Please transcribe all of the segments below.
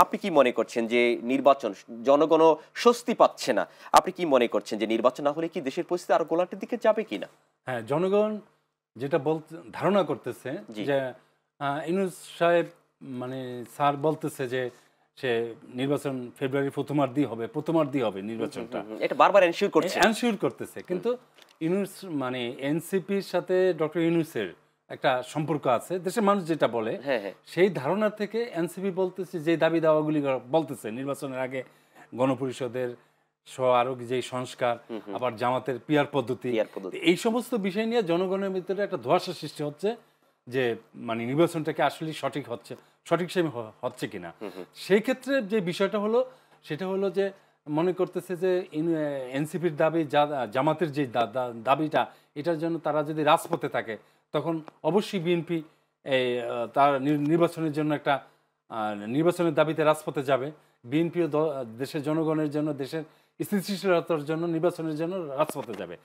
আপনি কি মনে করছেন যে নির্বাচন জনগণ স্বস্তি পাচ্ছে না, আপনি কি মনে করছেন যে নির্বাচন না হলে কি দেশের পরিস্থিতি আরো গোলাটের দিকে যাবে কিনা? হ্যাঁ, জনগণ যেটা বলতে ধারণা করতেছে জি। যে ইউনূস সাহেব মানে স্যার বলতেছে যে সে নির্বাচন ফেব্রুয়ারির প্রথমার্ধেই হবে নির্বাচনটা। এটা বারবার এনশিওর করছে। এনশিওর করতেছে। কিন্তু ইউনূস মানে এনসিপির সাথে ডক্টর ইউনূসের একটা সম্পর্ক আছে। দেশের মানুষ যেটা বলে, হ্যাঁ, হ্যাঁ। সেই ধারণা থেকে এনসিপি বলতেছে যে দাবি দাওয়াগুলি বলতেছে নির্বাচনের আগে গণপরিষদের আরো যেই সংস্কার, আবার জামাতের পিয়ার পদ্ধতি, পিয়ার পদ্ধতি। এই সমস্ত বিষয় নিয়ে জনগণের ভিতরে একটা ধোঁয়াশা সৃষ্টি হচ্ছে যে মানে নির্বাচনটাকে আসলে সঠিক সময় হচ্ছে কিনা। সেই ক্ষেত্রে যে বিষয়টা হলো সেটা হলো যে মনে করতেছে যে এনসিপির দাবি জামাতের যে দাবিটা, এটার জন্য তারা যদি রাজপথে থাকে তখন অবশ্যই বিএনপি তার নির্বাচনের জন্য একটা নির্বাচনের দাবিতে রাজপথে যাবে। বিএনপিও দেশের জনগণের জন্য, দেশের স্থিতিশীলতার জন্য, নির্বাচনের জন্য রাজপথে যাবে।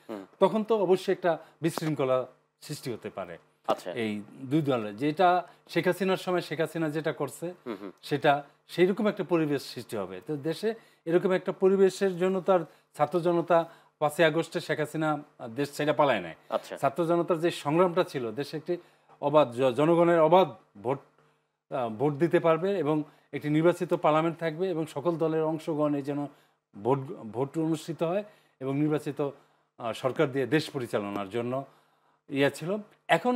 তখন তো অবশ্যই একটা বিশৃঙ্খলা সৃষ্টি হতে পারে। আচ্ছা। এই দুই দলের যেটা শেখ হাসিনার সময় শেখ হাসিনা যেটা করছে সেটা সেই রকম একটা পরিবেশ সৃষ্টি হবে। তো দেশে এরকম একটা পরিবেশের জন্য তার ছাত্র জনতা 5ই আগস্টে শেখ হাসিনা দেশ ছেড়ে পালায় নেয়। আচ্ছা। ছাত্র জনতার যে সংগ্রামটা ছিল, দেশে একটি অবাধ জনগণের অবাধ ভোট দিতে পারবে এবং একটি নির্বাচিত পার্লামেন্ট থাকবে এবং সকল দলের অংশগ্রহণে যেন ভোট অনুষ্ঠিত হয় এবং নির্বাচিত সরকার দিয়ে দেশ পরিচালনার জন্য ছিল। এখন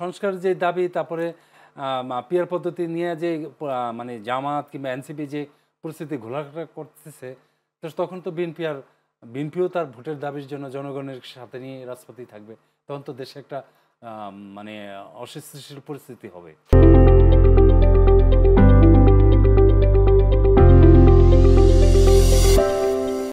সংস্কারের যে দাবি, তারপরে পিয়ার পদ্ধতি নিয়ে যে মানে জামাত কিংবা এনসিপি যে পরিস্থিতি ঘোলাঘাটা করতেছে, তখন তো বিএনপিও তার ভোটের দাবির জন্য জনগণের সাথে নিয়ে রাজপথেই থাকবে। তখন তো দেশে একটা মানে অস্থিতিশীল পরিস্থিতি হবে।